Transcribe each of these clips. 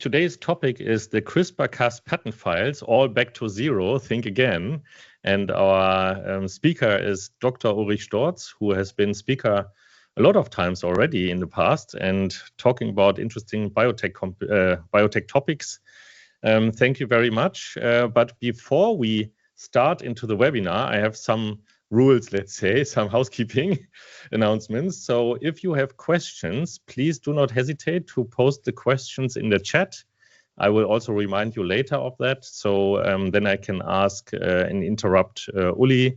Today's topic is the CRISPR-Cas patent files, all back to zero, think again. And our speaker is Dr. Ulrich Storz, who has been speaker a lot of times already in the past and talking about interesting biotech topics. Thank you very much. But before we start into the webinar, I have some rules, let's say, some housekeeping announcements. So if you have questions, please do not hesitate to post the questions in the chat. I will also remind you later of that. So then I can ask and interrupt Uli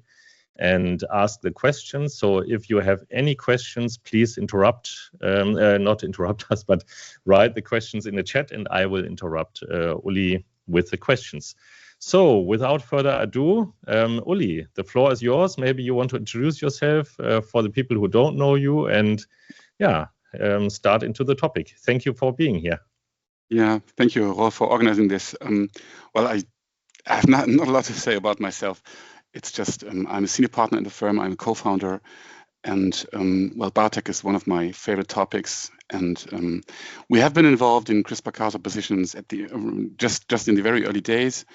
and ask the questions. So if you have any questions, please not interrupt us, but write the questions in the chat and I will interrupt Uli with the questions. So without further ado, Uli, the floor is yours. Maybe you want to introduce yourself for the people who don't know you and start into the topic. Thank you for being here. Yeah, thank you, Rolf, for organizing this. Well, I have not a lot to say about myself. It's just I'm a senior partner in the firm. I'm a co-founder. And well, biotech is one of my favorite topics. And we have been involved in CRISPR-Cas positions at the just in the very early days.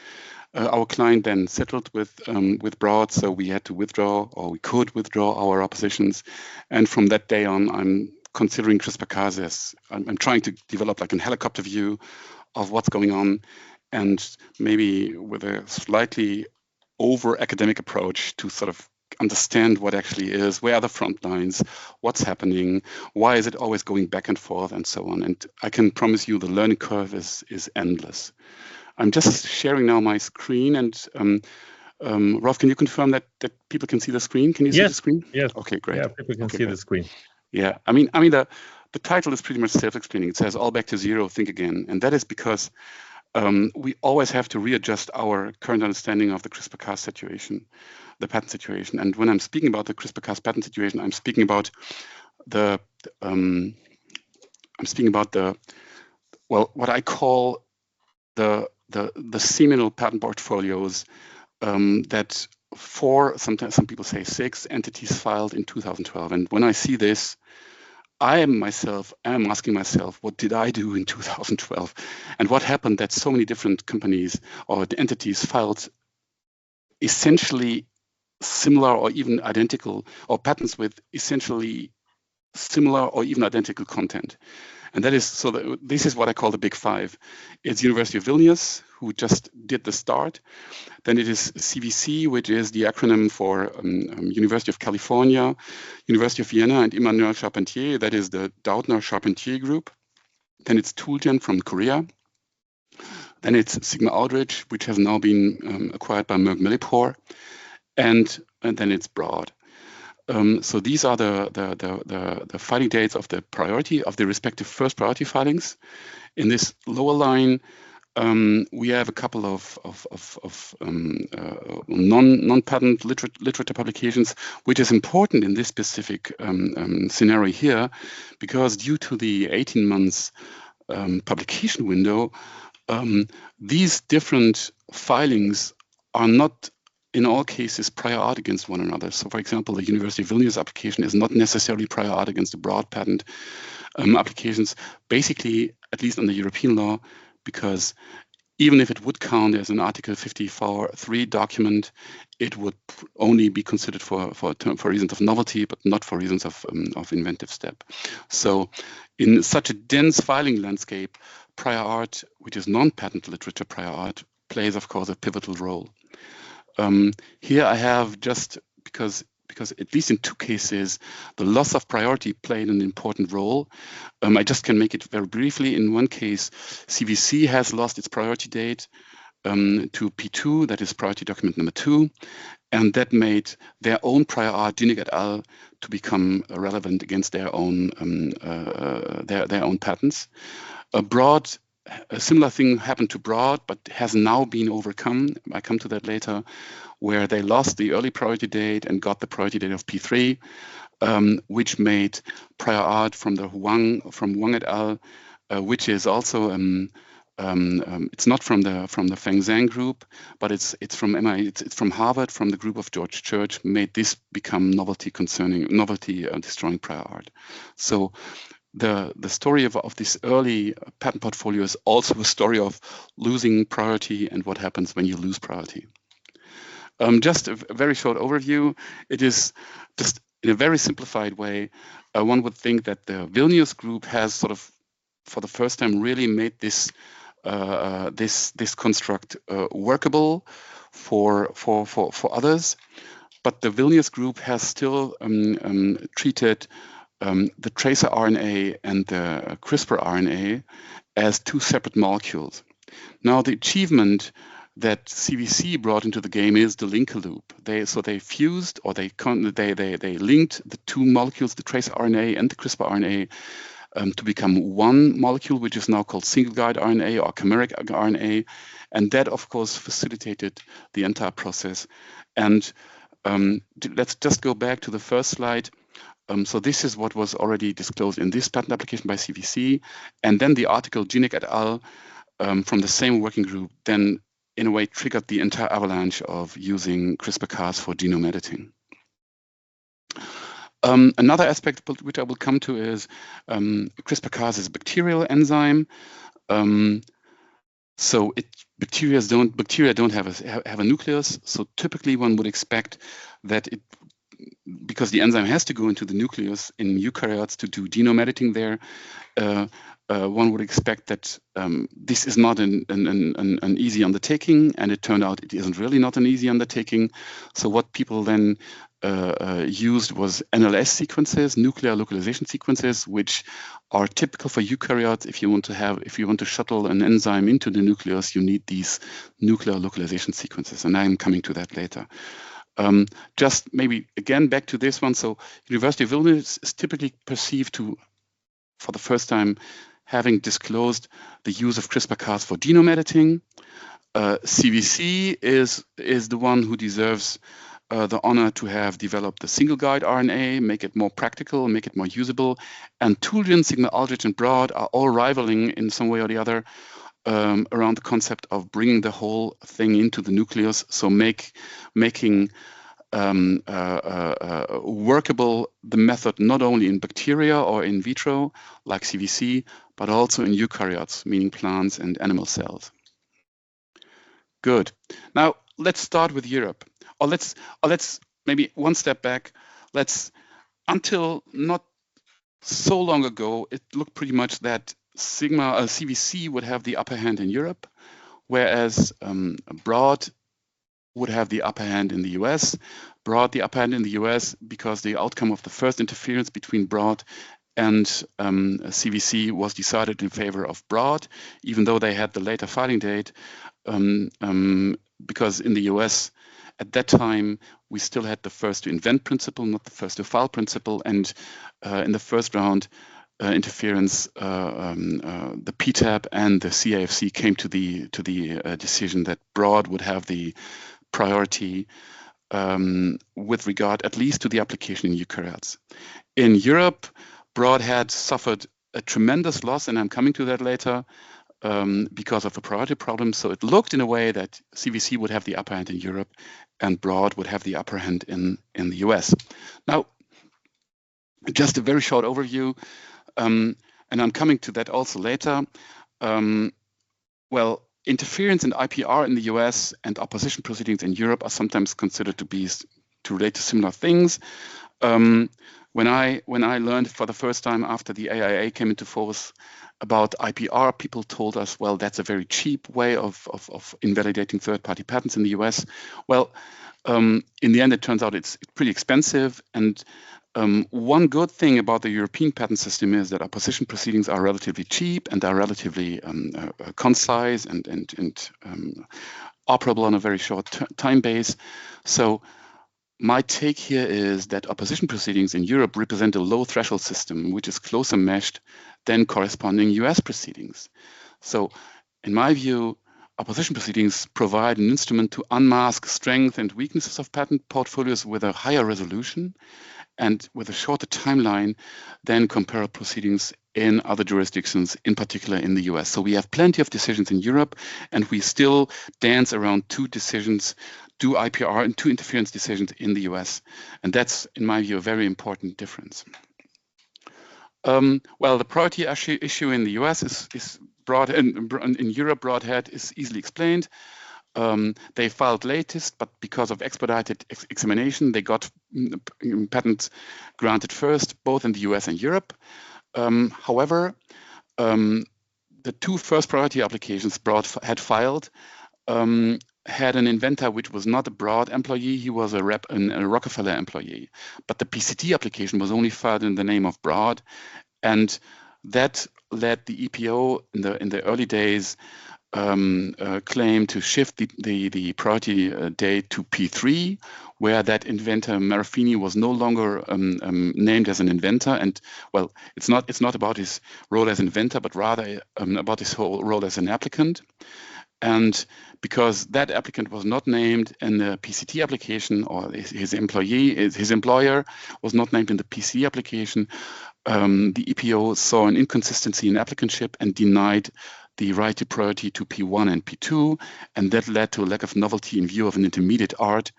Our client then settled with Broad, so we had to withdraw, or we could withdraw our oppositions. And from that day on, I'm considering CRISPR-Cas as I'm trying to develop like a helicopter view of what's going on, and maybe with a slightly over-academic approach to sort of understand what actually is, where are the front lines, what's happening, why is it always going back and forth, and so on. And I can promise you the learning curve is endless. I'm just sharing now my screen, and Rolf, can you confirm that people can see the screen? Can you see the screen? Yes. Okay, great. Yeah, people can see the screen. Yeah, I mean the title is pretty much self-explaining. It says all back to zero, think again, and that is because we always have to readjust our current understanding of the CRISPR-Cas situation, the patent situation. And when I'm speaking about the CRISPR-Cas patent situation, I'm speaking about what I call the seminal patent portfolios that sometimes some people say 6 entities filed in 2012. And when I see this, I am asking myself, what did I do in 2012? And what happened that so many different companies or entities filed essentially similar or even identical, or patents with essentially similar or even identical content? And that is, this is what I call the big five. It's University of Vilnius, who just did the start. Then it is CVC, which is the acronym for University of California, University of Vienna, and Emmanuel Charpentier, that is the Doudna-Charpentier group. Then it's Toolgen from Korea. Then it's Sigma Aldrich, which has now been acquired by Merck Millipore. And then it's Broad. So these are the filing dates of the priority of the respective first priority filings. In this lower line, we have a couple of non-patent literature publications, which is important in this specific scenario here, because due to the 18 months publication window, these different filings are not in all cases prior art against one another. So for example, the University of Vilnius application is not necessarily prior art against the Broad patent applications, basically, at least under European law, because even if it would count as an Article 54.3 document, it would only be considered for reasons of novelty, but not for reasons of inventive step. So in such a dense filing landscape, prior art, which is non-patent literature prior art, plays, of course, a pivotal role. Here I have just because at least in 2 cases, the loss of priority played an important role. I just can make it very briefly. In one case, CVC has lost its priority date to P2, that is priority document number 2, and that made their own prior art, Dinig et al., to become relevant against their own patents. A similar thing happened to Broad, but has now been overcome. I come to that later, where they lost the early priority date and got the priority date of P3, which made prior art from Wang et al., which is also it's not from the Feng Zhang group, but it's from MIT, it's from Harvard, from the group of George Church, made this become novelty destroying prior art. So the story of this early patent portfolio is also a story of losing priority and what happens when you lose priority. Just a very short overview. It is just in a very simplified way. One would think that the Vilnius group has sort of, for the first time, really made this this construct workable for others. But the Vilnius group has still treated the tracer RNA and the CRISPR RNA as two separate molecules. Now, the achievement that CVC brought into the game is the linker loop. They fused, or they linked the two molecules, the tracer RNA and the CRISPR RNA, to become one molecule, which is now called single guide RNA or chimeric RNA, and that, of course, facilitated the entire process. And let's just go back to the first slide. So this is what was already disclosed in this patent application by CVC, and then the article Jinek et al. From the same working group then in a way triggered the entire avalanche of using CRISPR-Cas for genome editing. Another aspect which I will come to is CRISPR-Cas is a bacterial enzyme. So bacteria don't have a nucleus. So typically one would expect that because the enzyme has to go into the nucleus in eukaryotes to do genome editing there, one would expect that this is not an easy undertaking, and it turned out it isn't really not an easy undertaking. So what people then used was NLS sequences, nuclear localization sequences, which are typical for eukaryotes. If you want to shuttle an enzyme into the nucleus, you need these nuclear localization sequences, and I'm coming to that later. Just maybe again back to this one. So University of Vilnius is typically perceived to, for the first time, having disclosed the use of CRISPR-Cas for genome editing. CVC is the one who deserves the honor to have developed the single guide RNA, make it more practical, make it more usable. And Tullian, Sigma Aldrich, and Broad are all rivaling in some way or the other around the concept of bringing the whole thing into the nucleus, so making workable the method not only in bacteria or in vitro like CVC, but also in eukaryotes, meaning plants and animal cells. Good. Now let's start with Europe, or let's maybe one step back. Until not so long ago, it looked pretty much that CVC would have the upper hand in Europe, whereas Broad would have the upper hand in the US. Broad the upper hand in the US because the outcome of the first interference between Broad and CVC was decided in favor of Broad, even though they had the later filing date, because in the US at that time we still had the first to invent principle, not the first to file principle, and in the first round interference, the PTAB and the CAFC came to the decision that Broad would have the priority with regard at least to the application in eukaryotes. In Europe, Broad had suffered a tremendous loss, and I'm coming to that later, because of the priority problem. So it looked in a way that CVC would have the upper hand in Europe and Broad would have the upper hand in the US. Now, just a very short overview, and I'm coming to that also later. Well, interference in IPR in the US and opposition proceedings in Europe are sometimes considered to relate to similar things. When I learned for the first time after the AIA came into force about IPR, people told us, well, that's a very cheap way of invalidating third-party patents in the US. Well, in the end, it turns out it's pretty expensive. And one good thing about the European patent system is that opposition proceedings are relatively cheap and are relatively concise and operable on a very short time base. So my take here is that opposition proceedings in Europe represent a low threshold system, which is closer meshed than corresponding US proceedings. So in my view, opposition proceedings provide an instrument to unmask strengths and weaknesses of patent portfolios with a higher resolution and with a shorter timeline than comparable proceedings in other jurisdictions, in particular in the US. So we have plenty of decisions in Europe, and we still dance around two decisions, two IPR and two interference decisions in the US. And that's, in my view, a very important difference. Well, the priority issue in the US is broad, in Europe, broadhead is easily explained. They filed latest, but because of expedited examination, they got patents granted first, both in the US and Europe. However, the two first priority applications Broad had filed had an inventor which was not a Broad employee, he was a Rockefeller employee. But the PCT application was only filed in the name of Broad, and that led the EPO in the early days claim to shift the priority date to P3, where that inventor Marafini was no longer named as an inventor. And well, it's not about his role as inventor, but rather about his whole role as an applicant. And because that applicant was not named in the PCT application, or his employer was not named in the PCT application, the EPO saw an inconsistency in applicantship and denied the right to priority to P1 and P2, and that led to a lack of novelty in view of an intermediate art.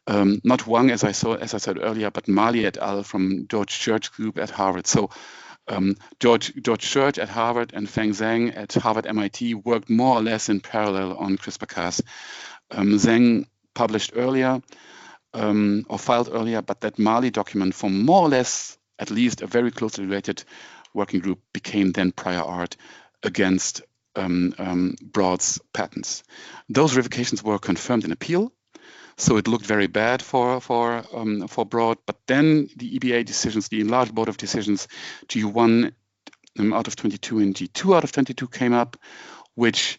Not Wang, as I said earlier, but Mali et al. From George Church Group at Harvard. So George Church at Harvard and Feng Zhang at Harvard MIT worked more or less in parallel on CRISPR-Cas. Zhang published earlier or filed earlier, but that Mali document from more or less at least a very closely related working group became then prior art against Broad's patents. Those revocations were confirmed in appeal, so it looked very bad for Broad. But then the EBA decisions, the enlarged board of decisions, G1 out of 22 and G2 out of 22 came up, which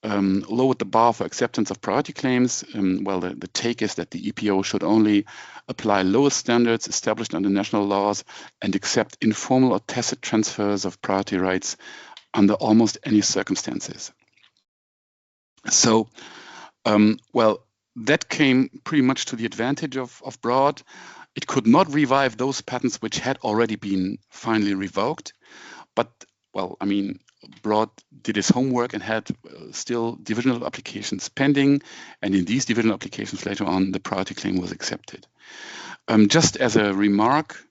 lowered the bar for acceptance of priority claims. Well, the take is that the EPO should only apply lowest standards established under national laws and accept informal or tacit transfers of priority rights under almost any circumstances. So, well, that came pretty much to the advantage of Broad. It could not revive those patents which had already been finally revoked. But, well, I mean, Broad did his homework and had still divisional applications pending. And in these divisional applications later on, the priority claim was accepted. Just as a remark,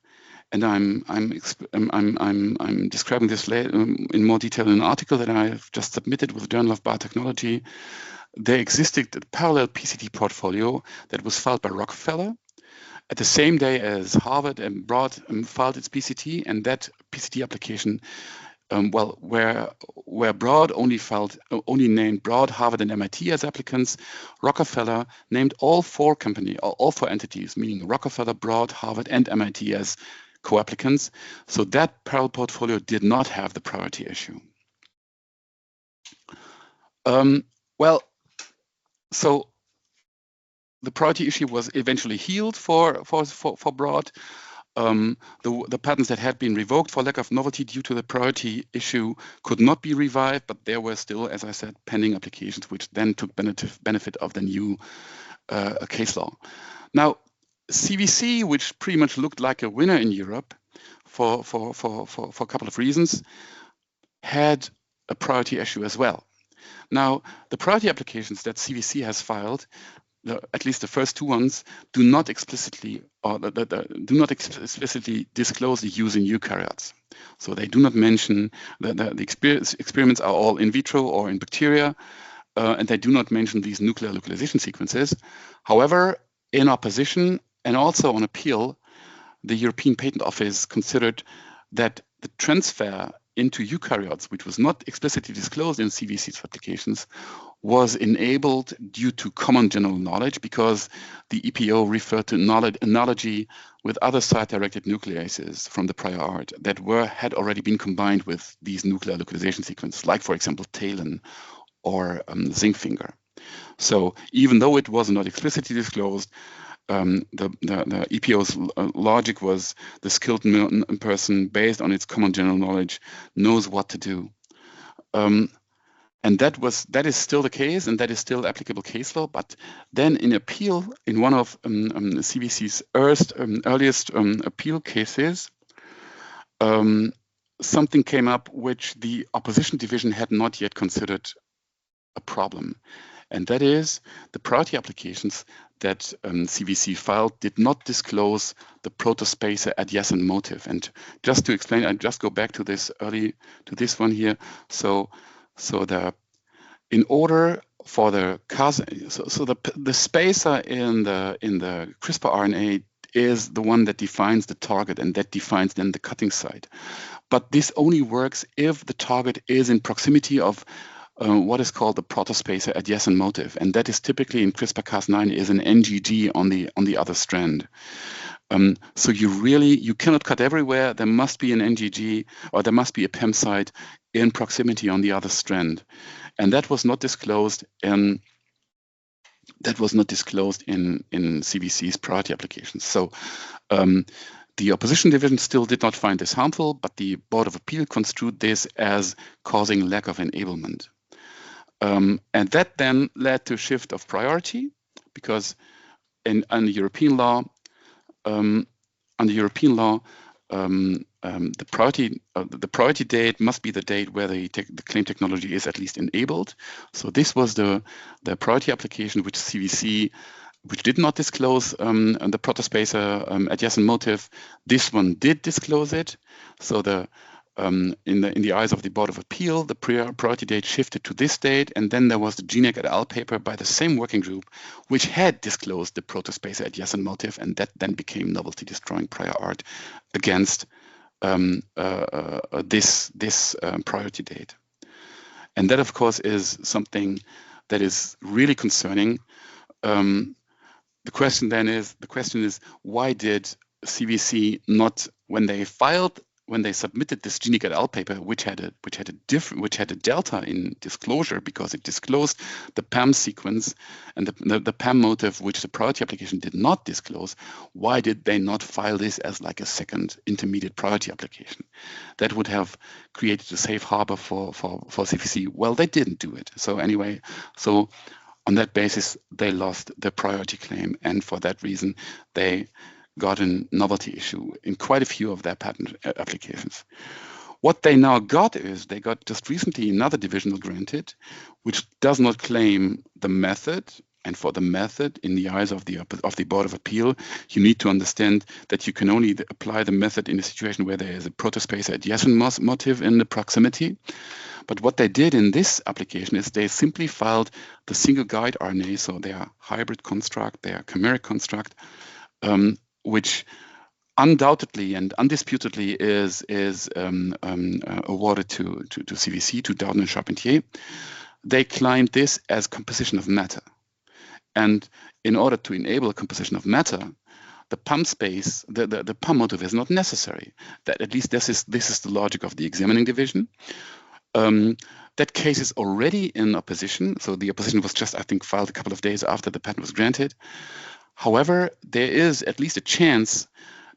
and I'm describing this in more detail in an article that I've just submitted with the Journal of Biotechnology. There existed a parallel PCT portfolio that was filed by Rockefeller at the same day as Harvard and Broad filed its PCT, and that PCT application, well, where Broad only named Broad, Harvard, and MIT as applicants, Rockefeller named all four entities, meaning Rockefeller, Broad, Harvard, and MIT as co-applicants. So that parallel portfolio did not have the priority issue. Well, so the priority issue was eventually healed for Broad. The patents that had been revoked for lack of novelty due to the priority issue could not be revived, but there were still, as I said, pending applications which then took benefit of the new case law. Now, CVC, which pretty much looked like a winner in Europe for a couple of reasons, had a priority issue as well. Now, the priority applications that CVC has filed, at least the first two ones, do not explicitly disclose the use in eukaryotes. So they do not mention the experiments are all in vitro or in bacteria, and they do not mention these nuclear localization sequences. However, in opposition and also on appeal, the European Patent Office considered that the transfer into eukaryotes, which was not explicitly disclosed in CVC's applications, was enabled due to common general knowledge, because the EPO referred to analogy with other site-directed nucleases from the prior art that had already been combined with these nuclear localization sequences, like, for example, TALEN or zinc finger. So even though it was not explicitly disclosed, the EPO's logic was the skilled person, based on its common general knowledge, knows what to do. And that is still the case, and that is still applicable case law. But then in appeal, in one of CVC's earliest appeal cases, something came up which the opposition division had not yet considered a problem. and that is the priority applications that CVC filed did not disclose the protospacer adjacent motif. And just to explain, I just go back to this one here. So in order for the the spacer in the CRISPR RNA is the one that defines the target, and that defines then the cutting site. But this only works if the target is in proximity of what is called the protospacer adjacent motif, and that is typically in CRISPR-Cas9 is an NGG on the other strand. So you cannot cut everywhere. There must be an NGG, or there must be a PEM site in proximity on the other strand, and that was not disclosed in CVC's priority applications. So the opposition division still did not find this harmful, but the Board of Appeal construed this as causing lack of enablement. And that then led to a shift of priority, because under European law, the priority date must be the date where the claim technology is at least enabled. So this was the priority application which CVC, which did not disclose the protospacer adjacent motif. This one did disclose it. So in the eyes of the Board of Appeal, the priority date shifted to this date, and then there was the Genek et al. Paper by the same working group, which had disclosed the protospacer adjacent motif, and that then became novelty-destroying prior art against this priority date. And that, of course, is something that is really concerning. The question is, why did CVC not, when they submitted this Genek et al. Paper, which had a delta in disclosure because it disclosed the PAM sequence and the PAM motif, which the priority application did not disclose, why did they not file this as like a second intermediate priority application? That would have created a safe harbor for CVC. Well, they didn't do it. So anyway, on that basis, they lost the priority claim, and for that reason, they got a novelty issue in quite a few of their patent applications. What they now got is they got just recently another divisional granted, which does not claim the method. And for the method, in the eyes of the Board of Appeal, you need to understand that you can only apply the method in a situation where there is a protospacer adjacent motif in the proximity. But what they did in this application is they simply filed the single guide RNA, so their hybrid construct, their chimeric construct, which undoubtedly and undisputedly is awarded to CVC, to Dowden and Charpentier. They claimed this as composition of matter. And in order to enable a composition of matter, the PAM space, the PAM motif is not necessary. That at least this is the logic of the examining division. That case is already in opposition. So the opposition was just, I think, filed a couple of days after the patent was granted. However, there is at least a chance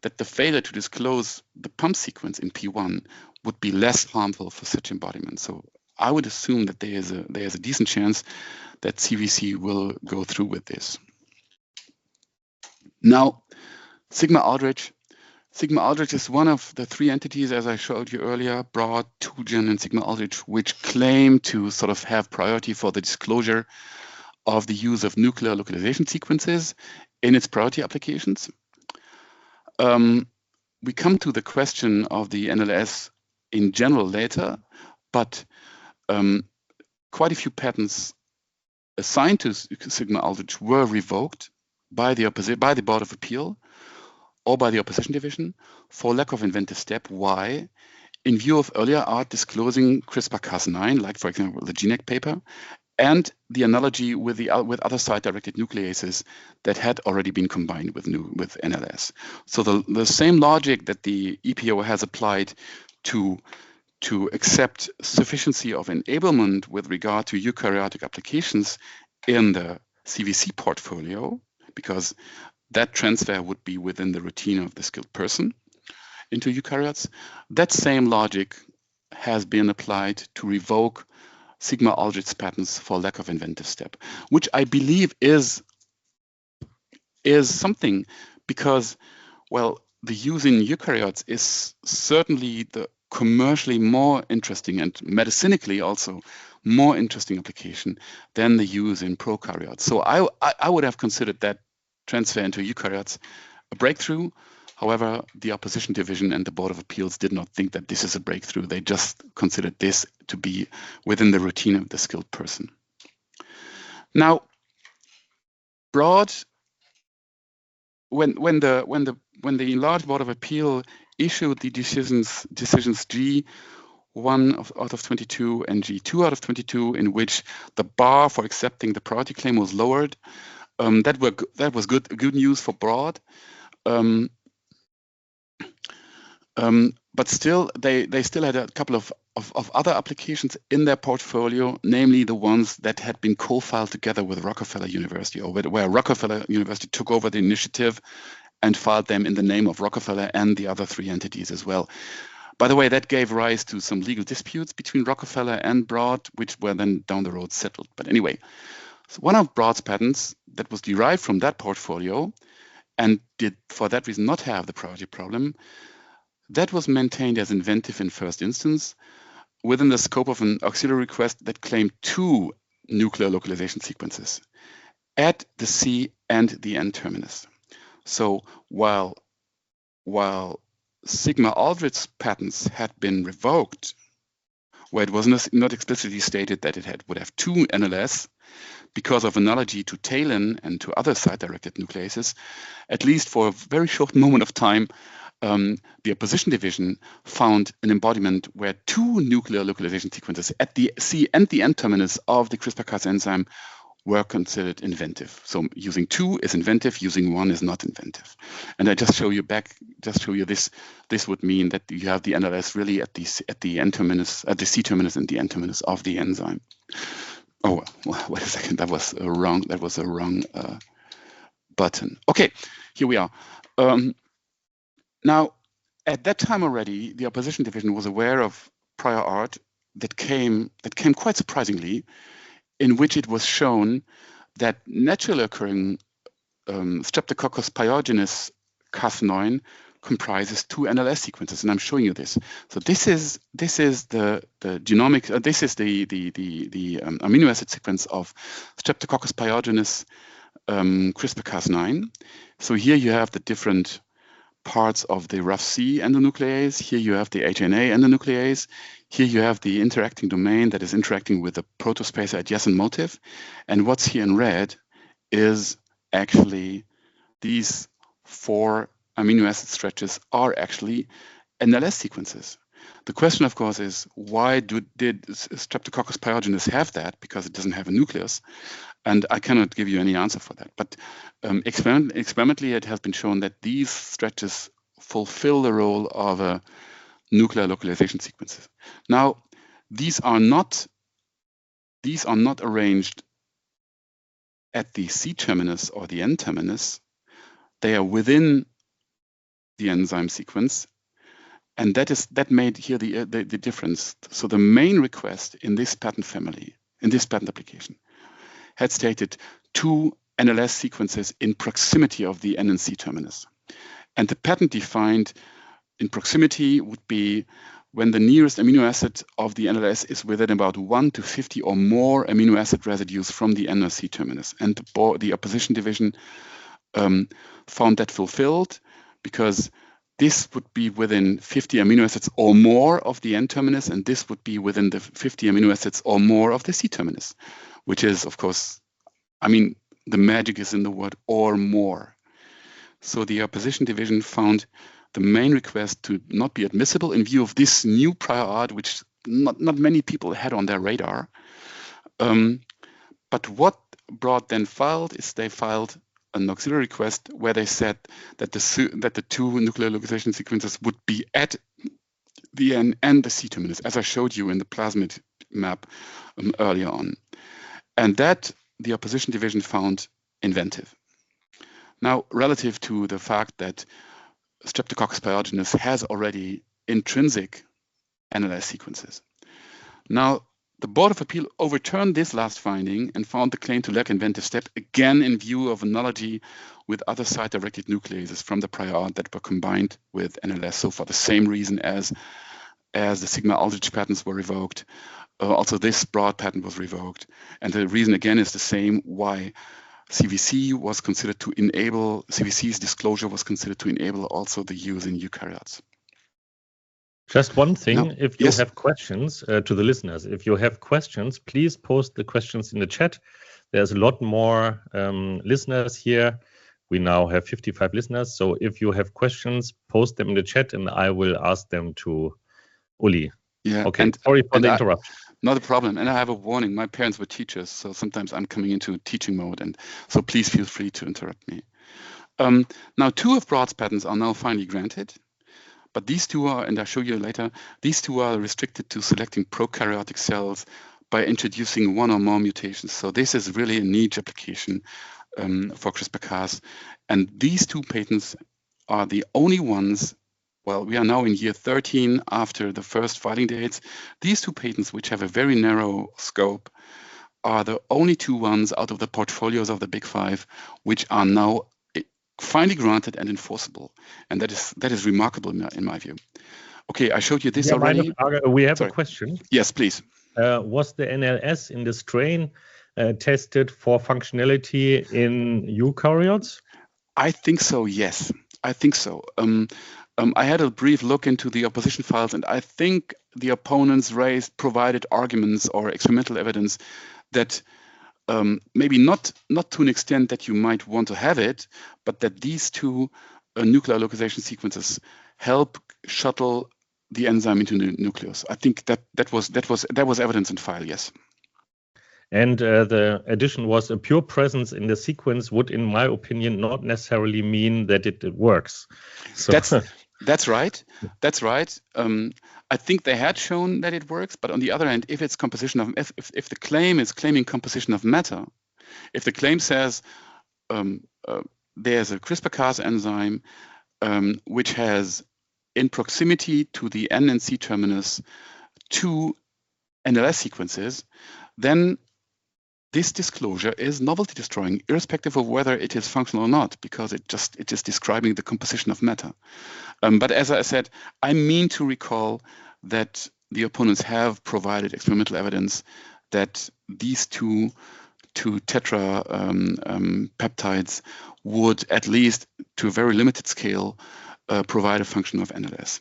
that the failure to disclose the PAM sequence in P1 would be less harmful for such embodiment. So I would assume that there is a decent chance that CVC will go through with this. Now, Sigma Aldrich. Sigma Aldrich is one of the three entities, as I showed you earlier, Broad, Toolgen, and Sigma Aldrich, which claim to sort of have priority for the disclosure of the use of nuclear localization sequences in its priority applications. We come to the question of the NLS in general later, but quite a few patents assigned to Sigma Aldrich were revoked by the Board of Appeal or by the opposition division for lack of inventive step. Why? In view of earlier art disclosing CRISPR-Cas9, like for example the Genek paper, and the analogy with other site-directed nucleases that had already been combined with NLS. So the same logic that the EPO has applied to accept sufficiency of enablement with regard to eukaryotic applications in the CVC portfolio, because that transfer would be within the routine of the skilled person into eukaryotes. That same logic has been applied to revoke Sigma Aldrich's patents for lack of inventive step, which I believe is something, because, well, the use in eukaryotes is certainly the commercially more interesting and medicinically also more interesting application than the use in prokaryotes. So I would have considered that transfer into eukaryotes a breakthrough. However, the opposition division and the Board of Appeals did not think that this is a breakthrough. They just considered this to be within the routine of the skilled person. Now, broad, when the enlarged Board of Appeal issued the decisions G1 out of 22 and G2 out of 22, in which the bar for accepting the priority claim was lowered, that was good news for broad. But still, they still had a couple of other applications in their portfolio, namely the ones that had been co-filed together with Rockefeller University, or where Rockefeller University took over the initiative and filed them in the name of Rockefeller and the other 3 entities as well. By the way, that gave rise to some legal disputes between Rockefeller and Broad, which were then down the road settled. But anyway, so one of Broad's patents that was derived from that portfolio and did for that reason not have the priority problem, that was maintained as inventive in first instance within the scope of an auxiliary request that claimed 2 nuclear localization sequences at the C and the N terminus. So while Sigma Aldrich's patents had been revoked, where it was not explicitly stated that it would have 2 NLS because of analogy to TALEN and to other site-directed nucleases, at least for a very short moment of time, the opposition division found an embodiment where 2 nuclear localization sequences at the C and the N terminus of the CRISPR-Cas enzyme were considered inventive. So using 2 is inventive, using 1 is not inventive. And I just show you this. This would mean that you have the NLS really at the N terminus, at the C terminus and the N terminus of the enzyme. Oh, well, wait a second. That was a wrong button. Okay, here we are. Now, at that time already, the opposition division was aware of prior art that came quite surprisingly, in which it was shown that naturally occurring Streptococcus pyogenes Cas9 comprises 2 NLS sequences, and I'm showing you this. So this is the genomic. This is the amino acid sequence of Streptococcus pyogenes CRISPR-Cas9. So here you have the different parts of the RAF-C endonuclease. Here you have the HNA endonuclease. Here you have the interacting domain that is interacting with the protospacer adjacent motif. And what's here in red is actually these 4 amino acid stretches are actually NLS sequences. The question, of course, is why did Streptococcus pyogenes have that? Because it doesn't have a nucleus. And I cannot give you any answer for that. But experimentally, it has been shown that these stretches fulfill the role of a nuclear localization sequences. Now, these are not arranged at the C terminus or the N terminus. They are within the enzyme sequence. And that made here the difference. So the main request in this patent family, in this patent application, had stated 2 NLS sequences in proximity of the N and C terminus. And the patent defined in proximity would be when the nearest amino acid of the NLS is within about 1 to 50 or more amino acid residues from the N or C terminus. And the opposition division found that fulfilled because this would be within 50 amino acids or more of the N terminus, and this would be within the 50 amino acids or more of the C terminus, which is, of course, I mean, the magic is in the word or more. So the opposition division found the main request to not be admissible in view of this new prior art, which not many people had on their radar. But what Broad then filed is they filed an auxiliary request where they said that the 2 nuclear localization sequences would be at the N and the C terminus, as I showed you in the plasmid map earlier on. And that the opposition division found inventive. Now, relative to the fact that Streptococcus pyogenes has already intrinsic NLS sequences. Now, the Board of Appeal overturned this last finding and found the claim to lack inventive step, again in view of analogy with other site-directed nucleases from the prior art that were combined with NLS. So for the same reason as the Sigma Aldrich patents were revoked, also this broad patent was revoked. And the reason again is the same why CVC's disclosure was considered to enable also the use in eukaryotes. Just one thing, Now, if you yes. have questions to the listeners, if you have questions, please post the questions in the chat. There's a lot more listeners here. We now have 55 listeners. So if you have questions, post them in the chat and I will ask them to Uli. Yeah. Okay, sorry for the interruption. Not a problem. And I have a warning. My parents were teachers, so sometimes I'm coming into teaching mode. And so please feel free to interrupt me. Now, 2 of Broad's patents are now finally granted. But these 2 are, and I'll show you later, these 2 are restricted to selecting prokaryotic cells by introducing 1 or more mutations. So this is really a niche application for CRISPR-Cas. And these 2 patents are the only ones. Well, we are now in year 13 after the first filing dates. These 2 patents, which have a very narrow scope, are the only 2 ones out of the portfolios of the Big 5, which are now finally granted and enforceable. And that is remarkable in my view. Okay, I showed you this already. We have a question. Yes, please. Was the NLS in the strain tested for functionality in eukaryotes? I think so, yes. I think so. I had a brief look into the opposition files, and I think the opponents provided arguments or experimental evidence that maybe not to an extent that you might want to have it, but that these 2 nuclear localization sequences help shuttle the enzyme into the nucleus. I think that was evidence in file, yes. And the addition was a pure presence in the sequence would, in my opinion, not necessarily mean that it works. So That's right. That's right. I think they had shown that it works, but on the other hand, if it's composition of if the claim is claiming composition of matter, if the claim says there's a CRISPR-Cas enzyme which has in proximity to the N and C terminus 2 NLS sequences, then this disclosure is novelty destroying, irrespective of whether it is functional or not, because it is describing the composition of matter. But as I said, I mean to recall that the opponents have provided experimental evidence that these two tetra peptides would, at least to a very limited scale, provide a function of NLS.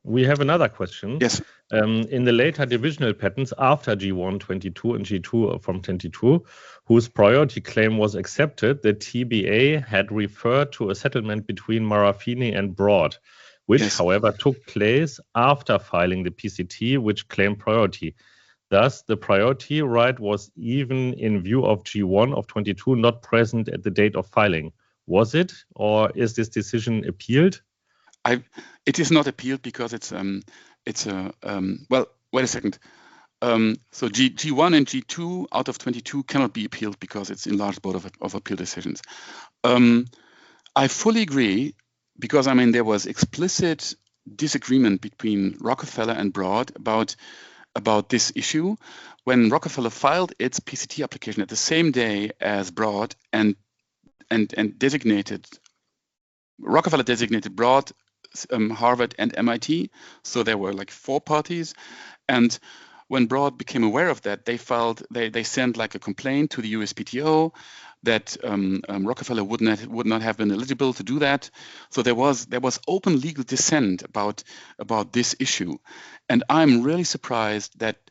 We have another question. Yes. In the later divisional patents after G1 22 and G2 from 22, whose priority claim was accepted, the TBA had referred to a settlement between Marafini and Broad, which, yes, however, took place after filing the PCT, which claimed priority. Thus, the priority right was, even in view of G1 of 22, not present at the date of filing. Was it, or is this decision appealed? It is not appealed because well, wait a second. So G1 and G2 out of 22 cannot be appealed because it's enlarged board of appeal decisions. I fully agree, because I mean there was explicit disagreement between Rockefeller and Broad about this issue when Rockefeller filed its PCT application at the same day as Broad and designated Rockefeller designated Broad, Harvard, and MIT. So there were like 4 parties. And when Broad became aware of that, they sent like a complaint to the USPTO that Rockefeller would not have been eligible to do that. So there was open legal dissent about this issue. And I'm really surprised that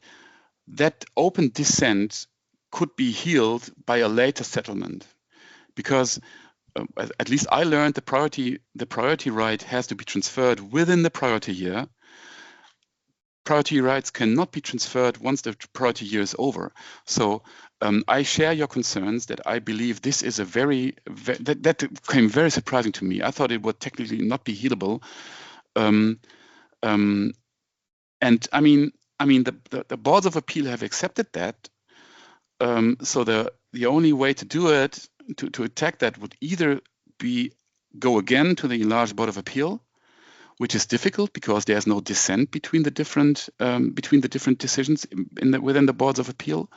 open dissent could be healed by a later settlement, because at least I learned the priority right has to be transferred within the priority year. Priority rights cannot be transferred once the priority year is over. So I share your concerns that I believe this is that came very surprising to me. I thought it would technically not be healable. And I mean the boards of appeal have accepted that. So the only way to do it, to attack that, would either go again to the enlarged board of appeal, which is difficult because there's no dissent between the different decisions within the boards of appeal,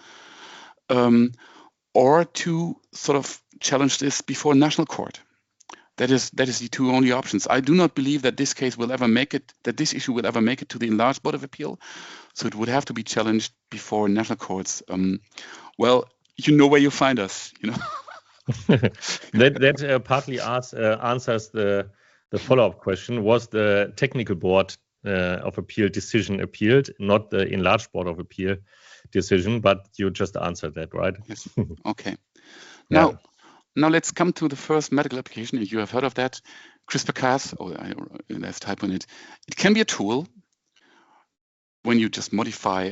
or to sort of challenge this before national court. That is the two only options. I do not believe that this case will ever make it, that this issue will ever make it to the enlarged Board of Appeal. So it would have to be challenged before national courts. Well, you know where you find us, you know. that partly answers the follow-up question. Was the technical board of appeal decision appealed, not the enlarged Board of Appeal decision? But you just answered that, right? Yes. Okay. Yeah. Now let's come to the first medical application. You have heard of that, CRISPR-Cas. Oh, there's a typo in it. It can be a tool when you just modify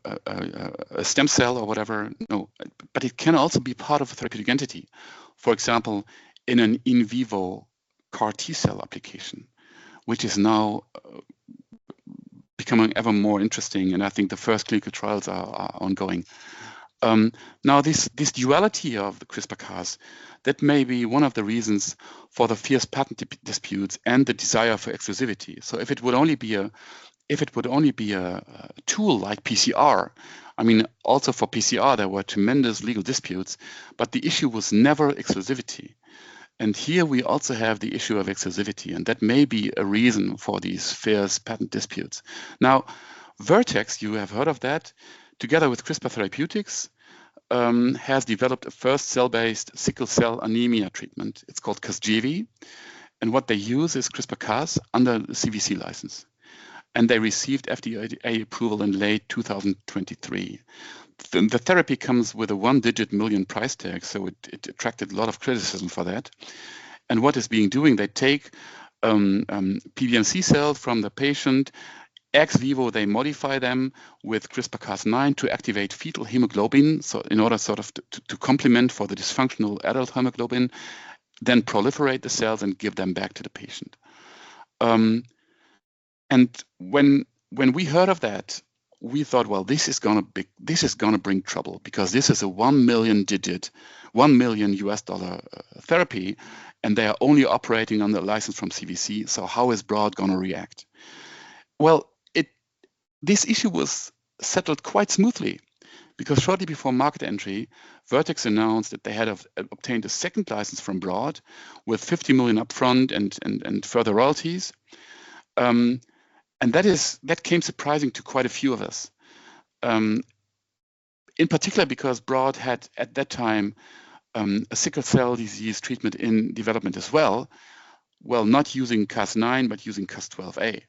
a stem cell or whatever. No, but it can also be part of a therapeutic entity. For example, in an in vivo CAR T cell application, which is now becoming ever more interesting. And I think the first clinical trials are ongoing. Now, this duality of the CRISPR-Cas, that may be one of the reasons for the fierce patent disputes and the desire for exclusivity. So if it would only be a tool like PCR, I mean, also for PCR there were tremendous legal disputes, but the issue was never exclusivity. And here we also have the issue of exclusivity, and that may be a reason for these fierce patent disputes. Now, Vertex, you have heard of that, together with CRISPR Therapeutics, has developed a first cell-based sickle cell anemia treatment. It's called Casgevy, and what they use is CRISPR-Cas under the CVC license. And they received FDA approval in late 2023. The therapy comes with a one-digit million price tag, so it attracted a lot of criticism for that. And what is being doing, they take PBMC cells from the patient, ex vivo, they modify them with CRISPR-Cas9 to activate fetal hemoglobin, so in order sort of to complement for the dysfunctional adult hemoglobin, then proliferate the cells and give them back to the patient. And when we heard of that, we thought, well, this is gonna bring trouble, because this is a $1 million US dollar therapy, and they are only operating on the license from CVC. So how is Broad gonna react? Well, this issue was settled quite smoothly, because shortly before market entry, Vertex announced that they had obtained a second license from Broad with 50 million upfront and further royalties. And that came surprising to quite a few of us, in particular because Broad had at that time a sickle cell disease treatment in development as well, not using Cas9 but using Cas12a.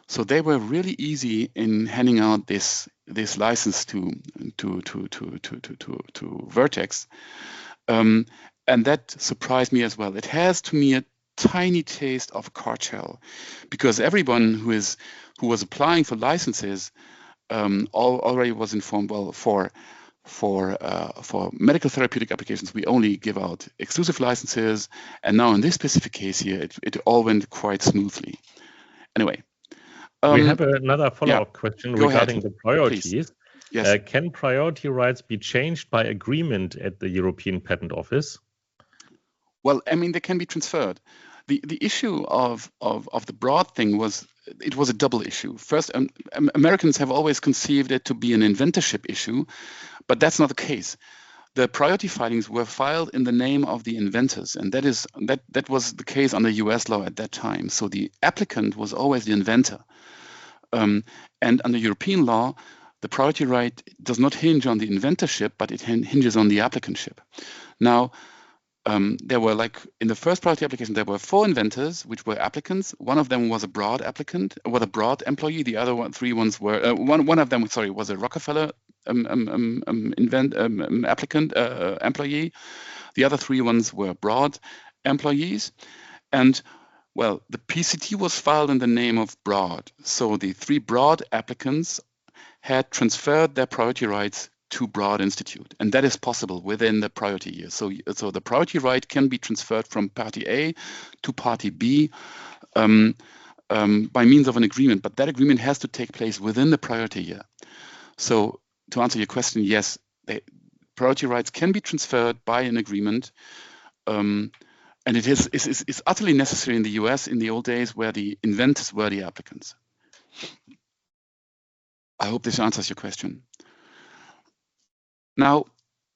So they were really easy in handing out this license to Vertex, and that surprised me as well. It has to me a tiny taste of cartel, because everyone who was applying for licenses already was informed. Well, for medical therapeutic applications, we only give out exclusive licenses, and now in this specific case here, it all went quite smoothly. Anyway. We have another follow-up question regarding the priorities. Please. Yes. Can priority rights be changed by agreement at the European Patent Office? Well, I mean, they can be transferred. The issue of the Broad thing was a double issue. First, Americans have always conceived it to be an inventorship issue, but that's not the case. The priority filings were filed in the name of the inventors, and that was the case under US law at that time. So the applicant was always the inventor. And under European law, the priority right does not hinge on the inventorship, but it hinges on the applicantship. Now, there were, like in the first priority application, there were 4 inventors, which were applicants. One of them was a Broad applicant, was a Broad employee. The other 3 ones were one of them, sorry, was a Rockefeller applicant employee. The other 3 ones were Broad employees, and well, the PCT was filed in the name of Broad. So the 3 Broad applicants had transferred their priority rights to Broad Institute, and that is possible within the priority year. So the priority right can be transferred from party A to party B by means of an agreement, but that agreement has to take place within the priority year. So to answer your question, yes, priority rights can be transferred by an agreement, and it is utterly necessary in the US in the old days, where the inventors were the applicants. I hope this answers your question. Now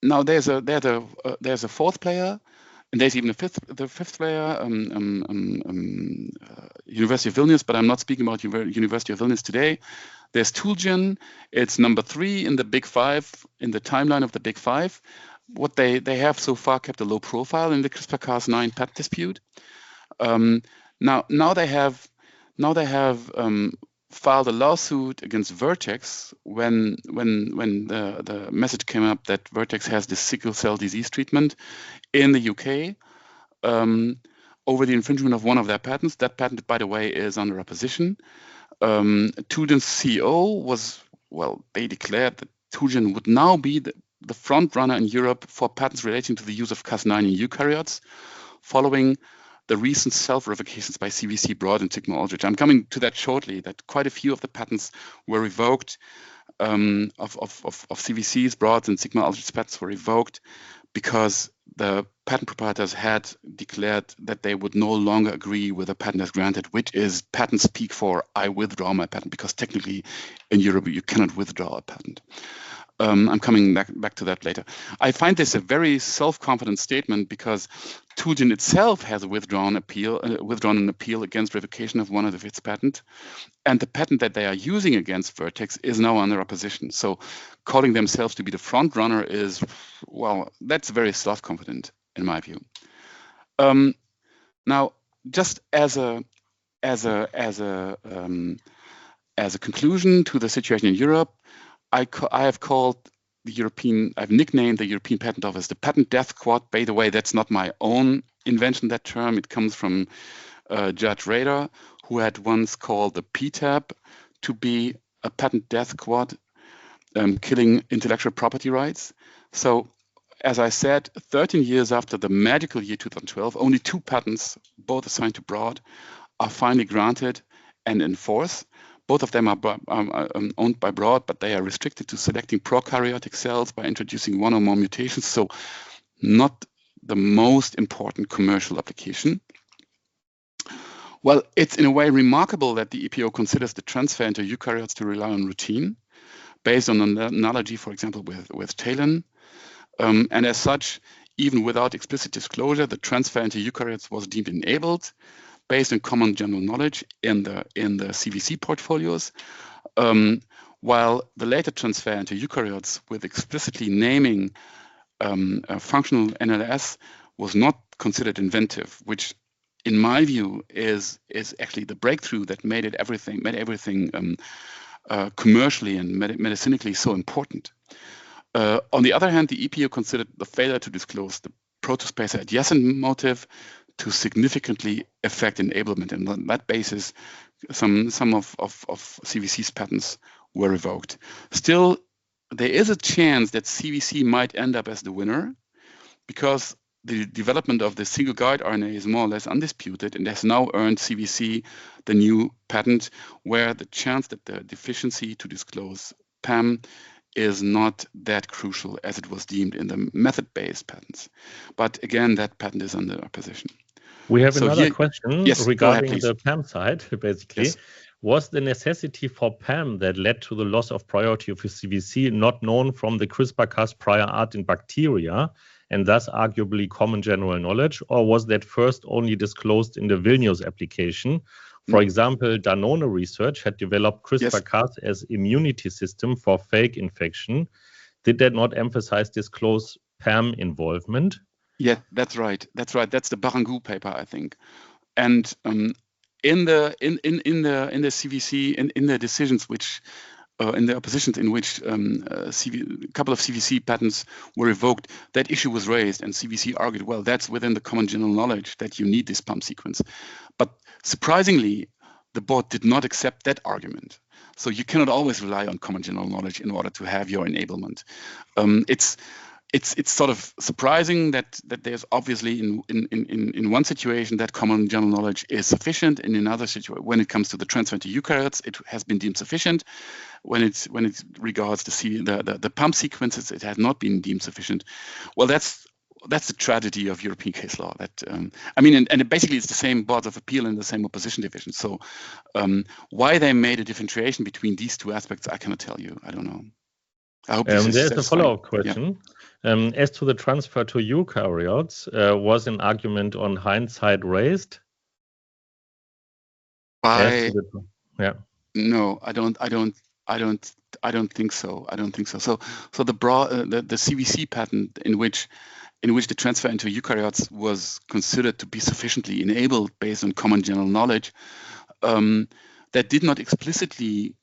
there's a 4th player. And there's even the fifth player, University of Vilnius, but I'm not speaking about University of Vilnius today. There's Tulgen. It's number 3 in the Big Five, in the timeline of the Big Five. What they have so far kept a low profile in the CRISPR-Cas9 patent dispute. Now they have filed a lawsuit against Vertex when the message came up that Vertex has this sickle cell disease treatment in the UK over the infringement of one of their patents. That patent, by the way, is under opposition. Tulgen's CEO they declared that Tulgen would now be the front runner in Europe for patents relating to the use of Cas9 in eukaryotes, following the recent self-revocations by CVC, Broad, and Sigma Aldrich. I'm coming to that shortly, that quite a few of the patents were revoked, of CVC's, Broad, and Sigma Aldrich's patents were revoked because the patent proprietors had declared that they would no longer agree with a patent as granted, which is patent speak for I withdraw my patent, because technically in Europe you cannot withdraw a patent. I'm coming back to that later. I find this a very self-confident statement because Tulgen itself has withdrawn an appeal against revocation of one of its patents, and the patent that they are using against Vertex is now under opposition. So calling themselves to be the front runner is, well, that's very self-confident in my view. Now, just as a conclusion to the situation in Europe, I have nicknamed the European Patent Office the Patent Death Squad. By the way, that's not my own invention, that term. It comes from Judge Rader, who had once called the PTAB to be a patent death squad, killing intellectual property rights. So, as I said, 13 years after the magical year 2012, only 2 patents, both assigned to Broad, are finally granted and enforced. Both of them are owned by Broad, but they are restricted to selecting prokaryotic cells by introducing one or more mutations, so not the most important commercial application. Well, it's in a way remarkable that the EPO considers the transfer into eukaryotes to rely on routine, based on an analogy, for example, with Talon. And as such, even without explicit disclosure, the transfer into eukaryotes was deemed enabled, based on common general knowledge in the CVC portfolios, while the later transfer into eukaryotes with explicitly naming a functional NLS was not considered inventive, which in my view is actually the breakthrough that made everything commercially and medicinically so important. On the other hand, the EPO considered the failure to disclose the protospacer adjacent motive to significantly affect enablement, and on that basis, some of CVC's patents were revoked. Still, there is a chance that CVC might end up as the winner, because the development of the single guide RNA is more or less undisputed and has now earned CVC the new patent, where the chance that the deficiency to disclose PAM is not that crucial as it was deemed in the method-based patents. But again, that patent is under opposition. We have another question regarding ahead, the PAM side, basically. Yes. Was the necessity for PAM that led to the loss of priority of CVC not known from the CRISPR-Cas prior art in bacteria, and thus arguably common general knowledge, or was that first only disclosed in the Vilnius application? For example, Danone Research had developed CRISPR-Cas as immunity system for fake infection. Did that not emphasize disclose PAM involvement? Yeah, that's right. That's the Barangou paper, I think. And in the CVC, in the decisions which in the oppositions in which a couple of CVC patents were revoked, that issue was raised, and CVC argued, well, that's within the common general knowledge that you need this PAM sequence. But surprisingly, the board did not accept that argument. So you cannot always rely on common general knowledge in order to have your enablement. It's sort of surprising that there's obviously in one situation that common general knowledge is sufficient. In another situation, when it comes to the transfer to eukaryotes, it has been deemed sufficient. When it regards the PAM sequences, it has not been deemed sufficient. Well, that's the tragedy of European case law. That and basically it's the same boards of appeal and the same opposition division. So why they made a differentiation between these two aspects, I cannot tell you. I don't know. I hope there's a follow-up question. As to the transfer to eukaryotes, was an argument on hindsight raised? By yeah. No, I don't think so. I don't think so. So the CVC patent in which the transfer into eukaryotes was considered to be sufficiently enabled based on common general knowledge, that did not explicitly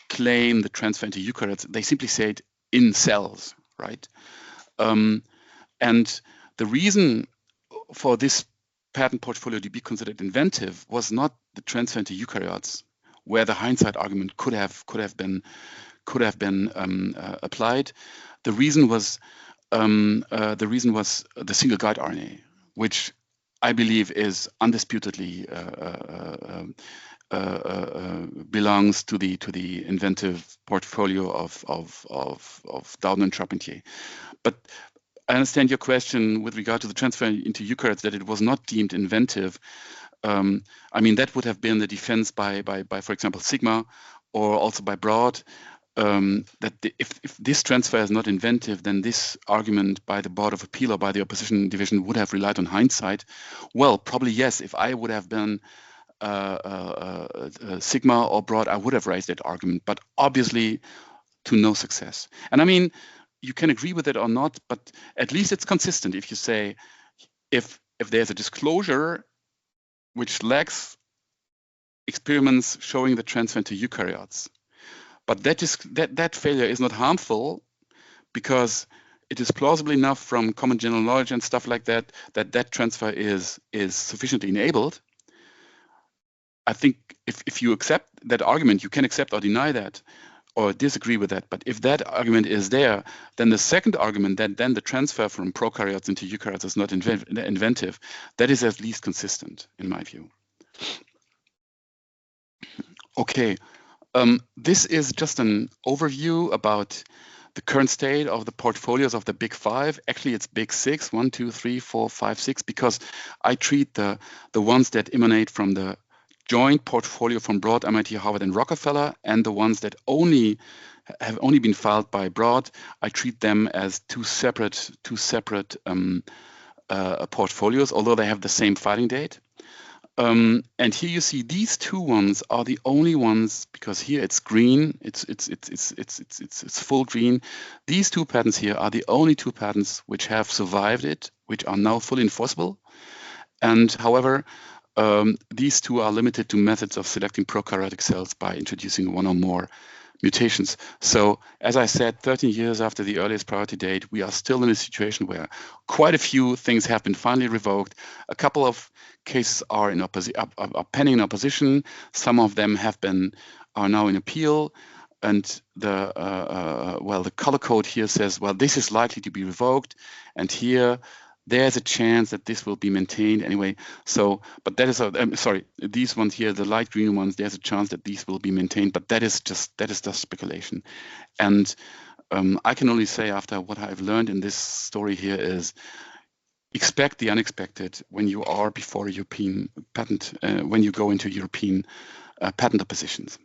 claim the transfer into eukaryotes. They simply said in cells, right? And the reason for this patent portfolio to be considered inventive was not the transfer into eukaryotes, where the hindsight argument could have been applied. The reason was the single guide RNA, which I believe is undisputedly belongs to the inventive portfolio of Dowden and Charpentier. But I understand your question with regard to the transfer into eukaryotes, that it was not deemed inventive. I mean, that would have been the defense by for example, Sigma, or also by Broad, that if this transfer is not inventive, then this argument by the Board of Appeal or by the opposition division would have relied on hindsight. Well, probably yes. If I would have been Sigma or Broad, I would have raised that argument, but obviously to no success. And I mean, you can agree with it or not, but at least it's consistent. If you say, if there's a disclosure which lacks experiments showing the transfer into eukaryotes, but that failure is not harmful because it is plausible enough from common general knowledge and stuff like that that transfer is sufficiently enabled. I think if you accept that argument, you can accept or deny that or disagree with that. But if that argument is there, then the second argument that then the transfer from prokaryotes into eukaryotes is not inventive, that is at least consistent in my view. Okay, this is just an overview about the current state of the portfolios of the big five. Actually, it's big six, 1, 2, 3, 4, 5, 6, because I treat the ones that emanate from the joint portfolio from Broad, MIT, Harvard, and Rockefeller, and the ones that have only been filed by Broad, I treat them as two separate portfolios, although they have the same filing date. And here you see these two ones are the only ones, because here it's green, it's full green. These two patents here are the only two patents which have survived it, which are now fully enforceable. And however, these two are limited to methods of selecting prokaryotic cells by introducing one or more mutations. So, as I said, 13 years after the earliest priority date, we are still in a situation where quite a few things have been finally revoked. A couple of cases are pending in opposition. Some of them are now in appeal. And the color code here says, well, this is likely to be revoked, and here there's a chance that this will be maintained anyway. So, but that is sorry, these ones here, the light green ones, there's a chance that these will be maintained, but that is just speculation. And I can only say, after what I've learned in this story here, is expect the unexpected when you are before a European patent, when you go into European patent oppositions.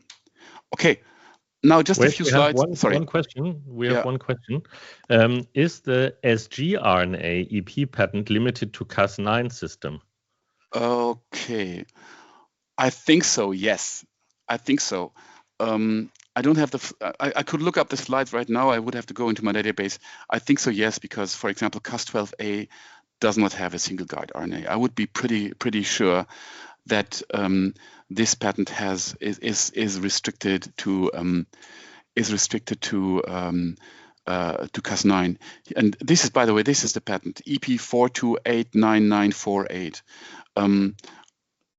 Okay. Now, just a few slides. One question. We have one question. Is the sgRNA EP patent limited to Cas9 system? Okay. I think so, yes. I think so. I don't have I could look up the slides right now. I would have to go into my database. I think so, yes, because, for example, Cas12a does not have a single guide RNA. I would be pretty sure that this patent is restricted to Cas9. And this is, by the way, this is the patent EP4289948.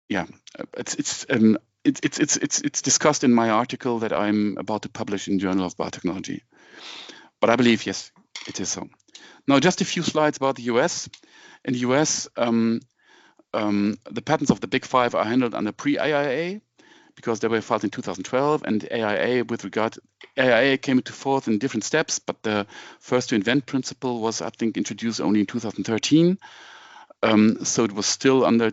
Yeah, it's discussed in my article that I'm about to publish in Journal of Biotechnology. But I believe, yes, it is so. Now, just a few slides about the US. In the US, the patents of the big five are handled under pre-AIA because they were filed in 2012, and AIA came into force in different steps, but the first to invent principle was, I think, introduced only in 2013. So it was still under,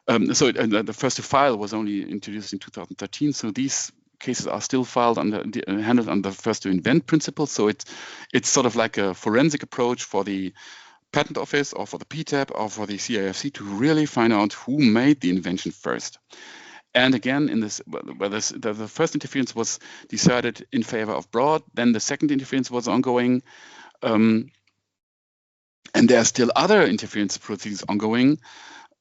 the first to file was only introduced in 2013. So these cases are still filed handled under the first to invent principle. So it's sort of like a forensic approach for the patent office or for the PTAB or for the CIFC to really find out who made the invention first. And again, in this, the first interference was decided in favor of Broad, then the second interference was ongoing, and there are still other interference proceedings ongoing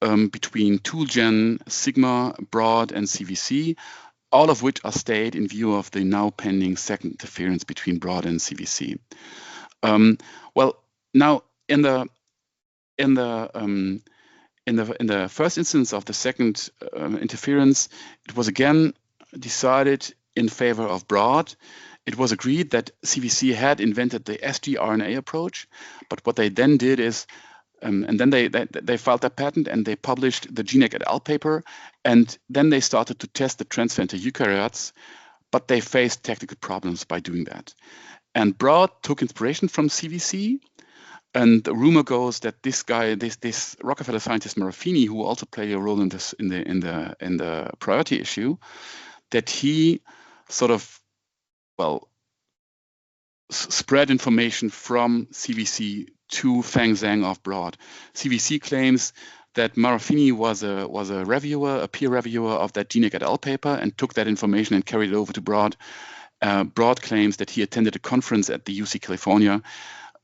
between Toolgen, Sigma, Broad, and CVC, all of which are stayed in view of the now pending second interference between Broad and CVC. Well, now in the first instance of the second interference, it was again decided in favor of Broad. It was agreed that CVC had invented the sgRNA approach, but what they then did is, and then they filed their patent and they published the Genek et al. Paper, and then they started to test the transfer into eukaryotes, but they faced technical problems by doing that. And Broad took inspiration from CVC. And the rumor goes that this guy, this Rockefeller scientist Marafini, who also played a role in this in the priority issue, that he sort of, well, spread information from CVC to Feng Zhang of Broad. CVC claims that Marafini was a reviewer, a peer reviewer of that Genek et al. Paper, and took that information and carried it over to Broad. Broad claims that he attended a conference at the UC California.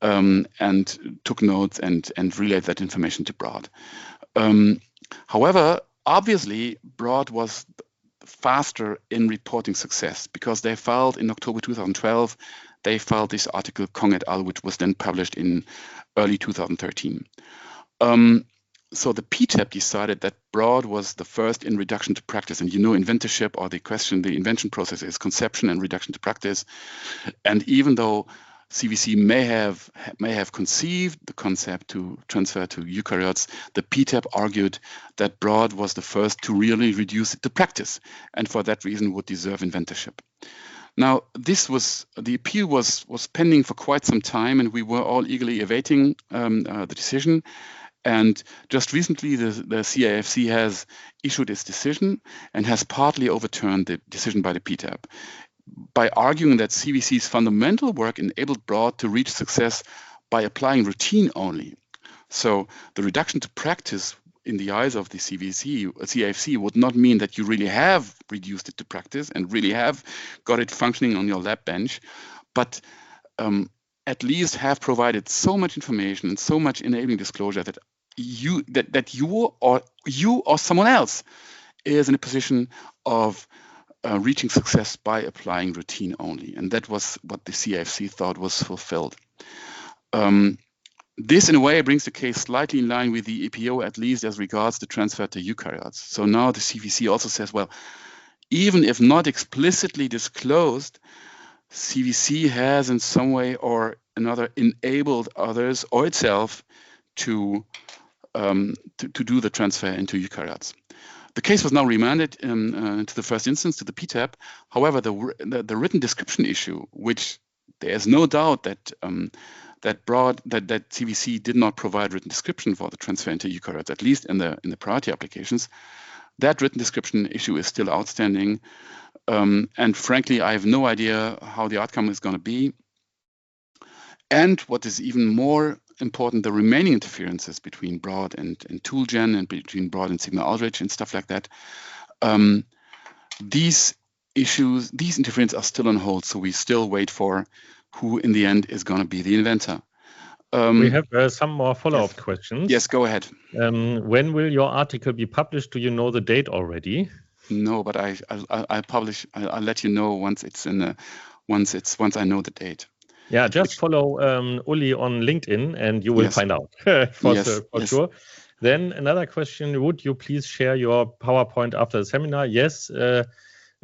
And took notes and relayed that information to Broad. However, obviously, Broad was faster in reporting success because they filed in October 2012, they filed this article Kong et al., which was then published in early 2013. So the PTAB decided that Broad was the first in reduction to practice. And you know, inventorship, or the invention process is conception and reduction to practice. And even though CVC may have conceived the concept to transfer to eukaryotes, the PTAB argued that Broad was the first to really reduce it to practice, and for that reason would deserve inventorship. Now, the appeal was pending for quite some time, and we were all eagerly awaiting the decision. And just recently, the CIFC has issued its decision and has partly overturned the decision by the PTAB, by arguing that CVC's fundamental work enabled Broad to reach success by applying routine only. So the reduction to practice in the eyes of the CIFC would not mean that you really have reduced it to practice and really have got it functioning on your lab bench, but at least have provided so much information and so much enabling disclosure that you or someone else is in a position of reaching success by applying routine only. And that was what the CIFC thought was fulfilled. This, in a way, brings the case slightly in line with the EPO, at least as regards the transfer to eukaryotes. So now the CVC also says, well, even if not explicitly disclosed, CVC has in some way or another enabled others or itself to do the transfer into eukaryotes. The case was now remanded to the first instance to the PTAB. However, the written description issue, which there is no doubt that that CVC did not provide written description for the transfer into eukaryotes, at least in the priority applications, that written description issue is still outstanding. And frankly, I have no idea how the outcome is going to be. And what is even more important, the remaining interferences between Broad and Toolgen and between Broad and Sigma Aldrich and stuff like that. These interferences are still on hold, so we still wait for who in the end is going to be the inventor. We have some more follow-up questions. Yes, go ahead. When will your article be published? Do you know the date already? No, but I'll publish. I'll let you know once once I know the date. Yeah, just follow Uli on LinkedIn and you will find out for sure. Then another question, would you please share your PowerPoint after the seminar? Yes,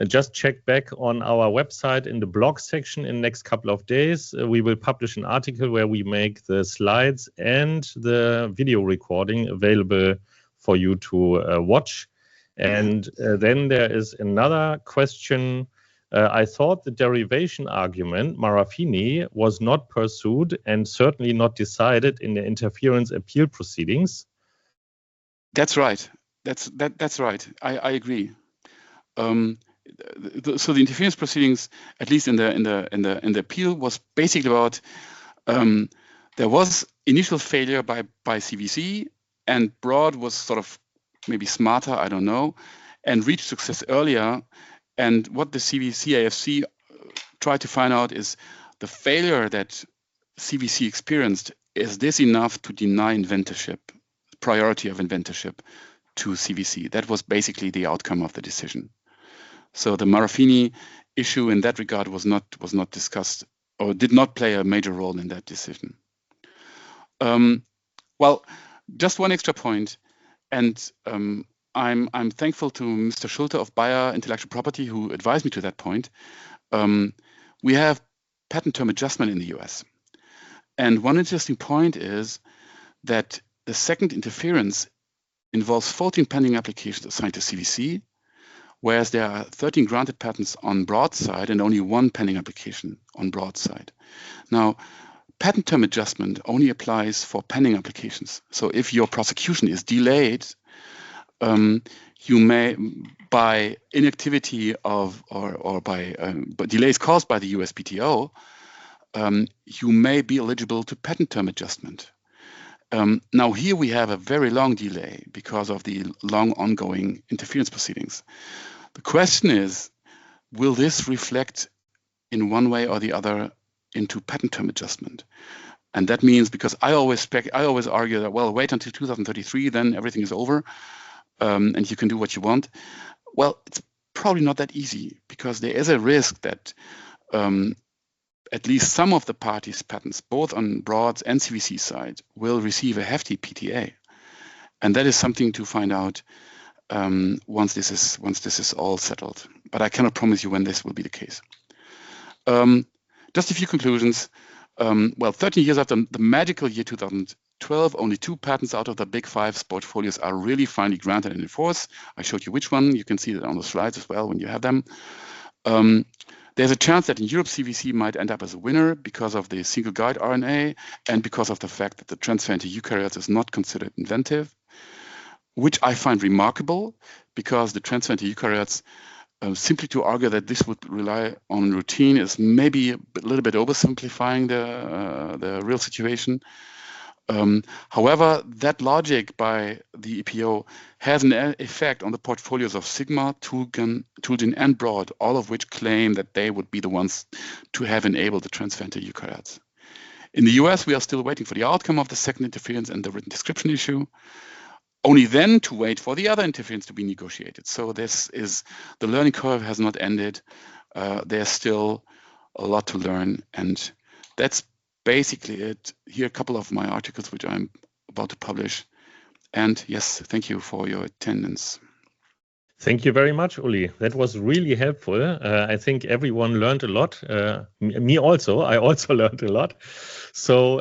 just check back on our website in the blog section in the next couple of days. We will publish an article where we make the slides and the video recording available for you to watch. And then there is another question. I thought the derivation argument, Marafini, was not pursued and certainly not decided in the interference appeal proceedings. That's right. That's right. I agree. so the interference proceedings, at least in the appeal, was basically about there was initial failure by CVC, and Broad was sort of maybe smarter, I don't know, and reached success earlier. And what the CAFC tried to find out is the failure that CVC experienced, is this enough to deny inventorship, priority of inventorship to CVC? That was basically the outcome of the decision. So the Marafini issue in that regard was not discussed, or did not play a major role in that decision. Well, just one extra point, and I'm thankful to Mr. Schulte of Bayer Intellectual Property who advised me to that point. We have patent term adjustment in the US. And one interesting point is that the second interference involves 14 pending applications assigned to CVC, whereas there are 13 granted patents on Broad side and only one pending application on Broad side. Now, patent term adjustment only applies for pending applications. So if your prosecution is delayed, you may, by inactivity of or by delays caused by the USPTO, you may be eligible to patent term adjustment. Now here we have a very long delay because of the long ongoing interference proceedings. The question is, will this reflect in one way or the other into patent term adjustment? And that means, because I always argue that, well, wait until 2033, then everything is over, and you can do what you want. Well, it's probably not that easy, because there is a risk that at least some of the parties' patents, both on Broad's and CVC side, will receive a hefty PTA, and that is something to find out once this is all settled. But I cannot promise you when this will be the case. Just a few conclusions. Well, 13 years after the magical year 2012, only 2 patents out of the big 5 portfolios are really finally granted and enforced. I showed you which one. You can see that on the slides as well when you have them. There's a chance that in Europe, CVC might end up as a winner because of the single guide RNA and because of the fact that the transfer into eukaryotes is not considered inventive, which I find remarkable, because the transfer into eukaryotes, simply to argue that this would rely on routine is maybe a little bit oversimplifying the real situation. However, that logic by the EPO has an effect on the portfolios of Sigma, Toolgen, and Broad, all of which claim that they would be the ones to have enabled the transfer into eukaryotes. In the US, we are still waiting for the outcome of the second interference and the written description issue, only then to wait for the other interference to be negotiated. So the learning curve has not ended. There's still a lot to learn, and that's basically it. Here are a couple of my articles which I'm about to publish. And yes, thank you for your attendance. Thank you very much, Uli. That was really helpful. I think everyone learned a lot. Me also. I also learned a lot. So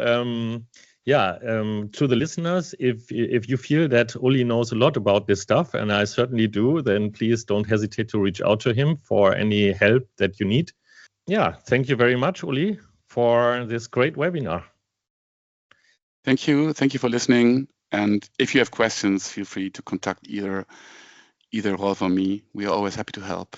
to the listeners, if you feel that Uli knows a lot about this stuff, and I certainly do, then please don't hesitate to reach out to him for any help that you need. Yeah, thank you very much, Uli, for this great webinar. Thank you. Thank you for listening. And if you have questions, feel free to contact either Rolf or me. We are always happy to help.